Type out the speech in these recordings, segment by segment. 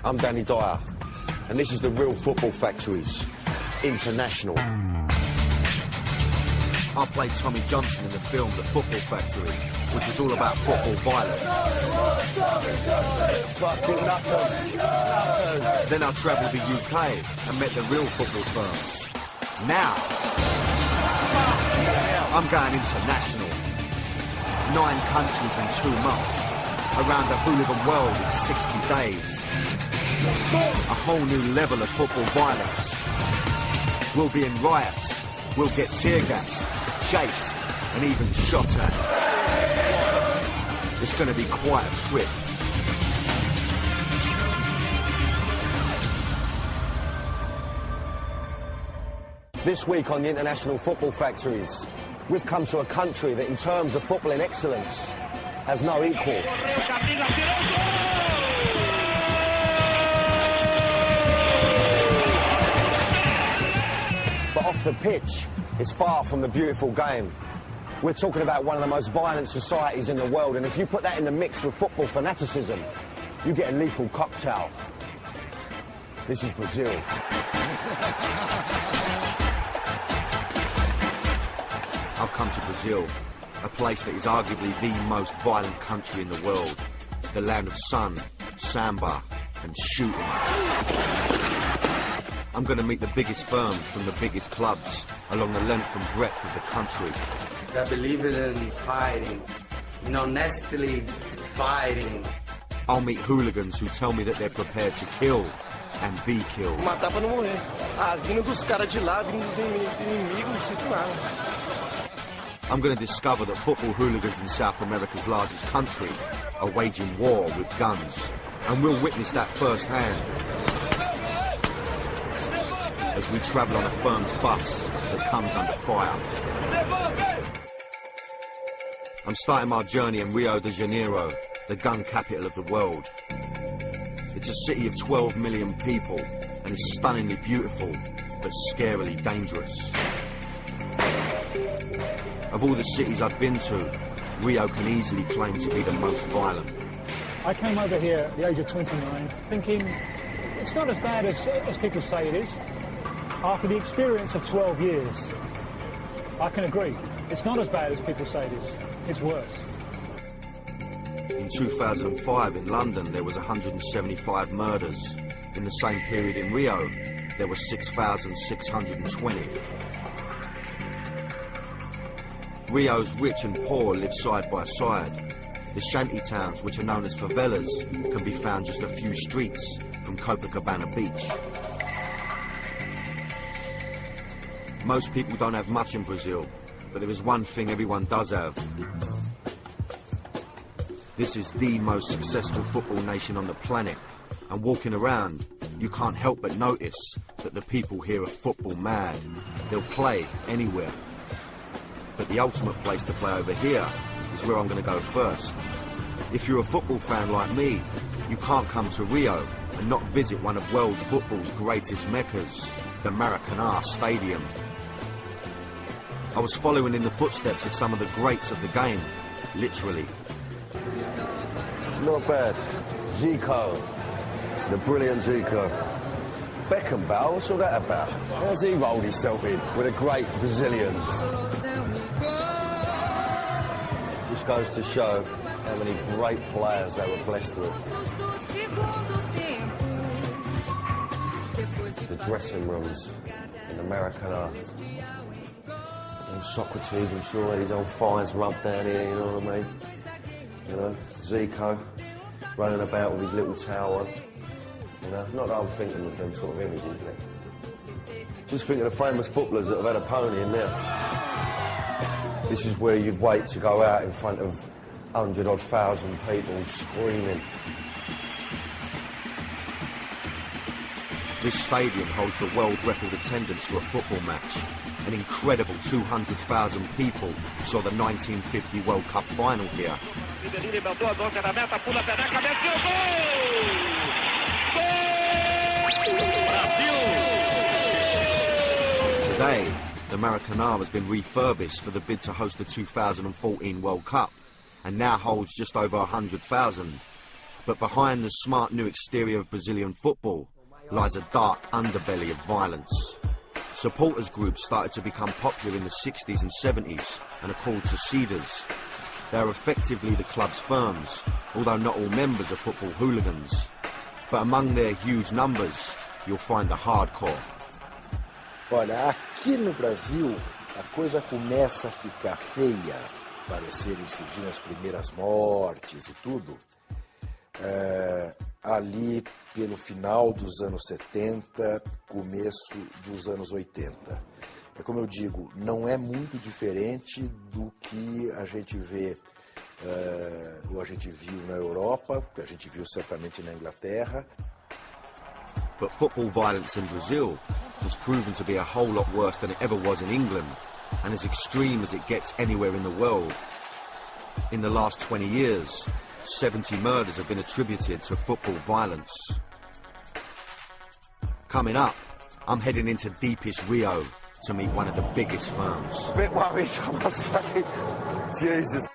I'm Danny Dyer, and this is the Real Football Factories International. I played Tommy Johnson in the film The Football Factory, which was all about football violence. Fucking nutters. Then I travelled the UK and met the real football firms. Now, I'm going international. 9 countries in 2 months. Around the hooligan world in 60 days. A whole new level of football violence. We'll be in riots. We'll get tear gassed, chased, and even shot at. It's going to be quite a trip. This week on the International Football Factories, we've come to a country that in terms of footballing excellence has no equal. But off the pitch, it's far from the beautiful game. We're talking about one of the most violent societies in the world, and if you put that in the mix with football fanaticism, you get a lethal cocktail. This is Brazil. I've come to Brazil, a place that is arguably the most violent country in the world. The land of sun, samba, and shooting. I'm going to meet the biggest firms from the biggest clubs along the length and breadth of the country. I believe in fighting, honestly fighting. I'll meet hooligans who tell me that they're prepared to kill and be killed. Matar pra não morrer. Vindo dos caras de lá, vindo dos inimigos, não sinto nada. I'm going to discover that football hooligans in South America's largest country are waging war with guns. And we'll witness that firsthand as we travel on a firm's bus that comes under fire. I'm starting my journey in Rio de Janeiro, the gun capital of the world. It's a city of 12 million people and is stunningly beautiful, but scarily dangerous. Of all the cities I've been to, Rio can easily claim to be the most violent. I came over here at the age of 29 thinking it's not as bad as people say it is. After the experience of 12 years, I can agree. It's not as bad as people say it is. It's worse. In 2005 in London, there was 175 murders. In the same period in Rio, there were 6,620. Rio's rich and poor live side by side. The shanty towns, which are known as favelas, can be found just a few streets from Copacabana Beach. Most people don't have much in Brazil, but there is one thing everyone does have. This is the most successful football nation on the planet, and walking around, you can't help but notice that the people here are football mad. They'll play anywhere. But the ultimate place to play over here is where I'm going to go first. If you're a football fan like me, you can't come to Rio and not visit one of world football's greatest meccas, the Maracanã Stadium. I was following in the footsteps of some of the greats of the game, literally. Not bad. Zico, the brilliant Zico. Beckenbauer, what's all that about? How's he rolled himself in with the great Brazilians? Just goes to show how many great players they were blessed with. The dressing rooms in the Maracanã. And Socrates, I'm sure had his old fires rubbed down here, you know what I mean? You know, Zico running about with his little towel on. You know, not that I'm thinking of them sort of images, isn't it? Just think of the famous footballers that have had a pony in there. This is where you'd wait to go out in front of 100-odd thousand people screaming. This stadium holds the world record attendance for a football match. An incredible 200,000 people saw the 1950 World Cup final here. Today, the Maracanã has been refurbished for the bid to host the 2014 World Cup, and now holds just over 100,000. But behind the smart new exterior of Brazilian football lies a dark underbelly of violence. Supporters groups started to become popular in the 60s and 70s and are called torcidas. They are effectively the club's firms, although not all members are football hooligans. But among their huge numbers, you'll find the hardcore. Olha, aqui no Brasil, a coisa começa a ficar feia, parecerem surgir as primeiras mortes e tudo, ali pelo final dos anos 70, começo dos anos 80. É como eu digo, não é muito diferente do que a gente vê, ou a gente viu na Europa, que a gente viu certamente na Inglaterra. But football violence in Brazil has proven to be a whole lot worse than it ever was in England, and as extreme as it gets anywhere in the world. In the last 20 years, 70 murders have been attributed to football violence. Coming up, I'm heading into deepest Rio to meet one of the biggest firms. A bit worried, I must say. Jesus.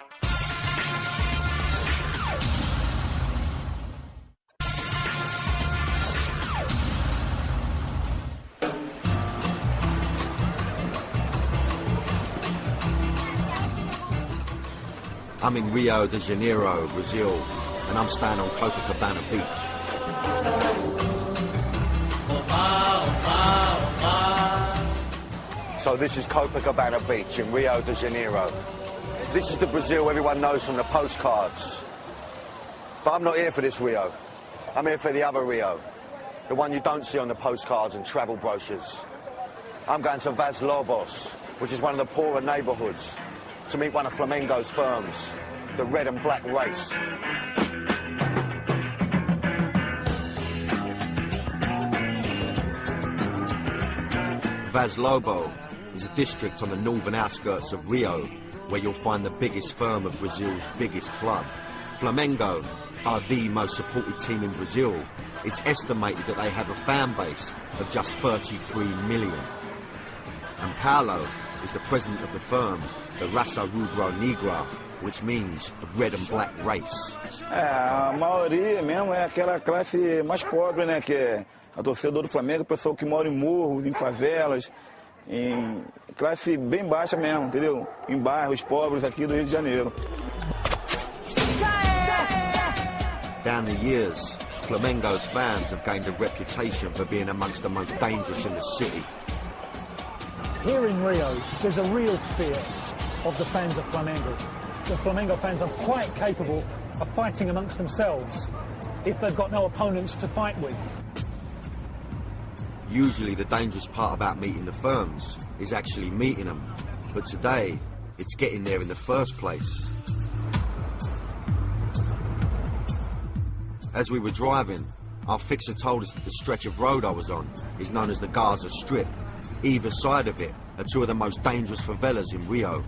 I'm in Rio de Janeiro, Brazil, and I'm staying on Copacabana Beach. So this is Copacabana Beach in Rio de Janeiro. This is the Brazil everyone knows from the postcards. But I'm not here for this Rio. I'm here for the other Rio. The one you don't see on the postcards and travel brochures. I'm going to Vaz Lobos, which is one of the poorer neighbourhoods, to meet one of Flamengo's firms, the red and black race. Vaz Lobo is a district on the northern outskirts of Rio, where you'll find the biggest firm of Brazil's biggest club. Flamengo are the most supported team in Brazil. It's estimated that they have a fan base of just 33 million. And Paulo is the president of the firm, the Raça Rubro-Negra, which means the red and black race. A maioria mesmo é aquela classe mais pobre, né, que é a torcedor do Flamengo, o pessoal que mora em morros, em favelas, em classe bem baixa mesmo, entendeu? Em bairros pobres aqui do Rio de Janeiro. Down the years, Flamengo's fans have gained a reputation for being amongst the most dangerous in the city. Here in Rio, there's a real fear of the fans of Flamengo. The Flamengo fans are quite capable of fighting amongst themselves if they've got no opponents to fight with. Usually the dangerous part about meeting the firms is actually meeting them, but today it's getting there in the first place. As we were driving, our fixer told us that the stretch of road I was on is known as the Gaza Strip. Either side of it are two of the most dangerous favelas in Rio.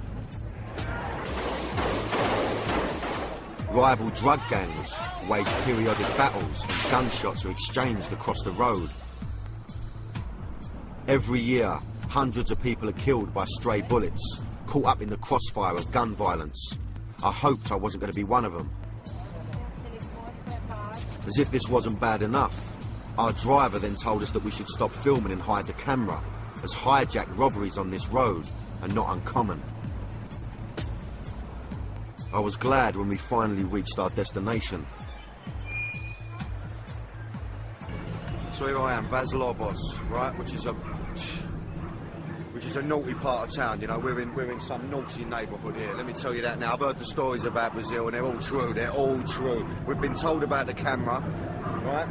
Rival drug gangs wage periodic battles and gunshots are exchanged across the road. Every year, hundreds of people are killed by stray bullets, caught up in the crossfire of gun violence. I hoped I wasn't going to be one of them. As if this wasn't bad enough, our driver then told us that we should stop filming and hide the camera, as hijacked robberies on this road are not uncommon. I was glad when we finally reached our destination. So here I am, Vaz Lobos, right, which is a naughty part of town. You know, we're in some naughty neighbourhood here. Let me tell you that now. I've heard the stories about Brazil, and they're all true. They're all true. We've been told about the camera, right?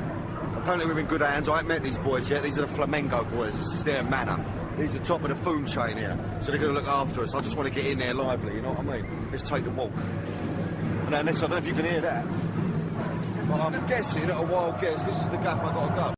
Apparently we're in good hands. I haven't met these boys yet. These are the Flamengo boys. This is their manor. These are the top of the food chain here, so they're going to look after us. I just want to get in there lively. You know what I mean? Let's take the walk. And then I don't know if you can hear that, but I'm guessing at a wild guess. This is the gaff I got to go.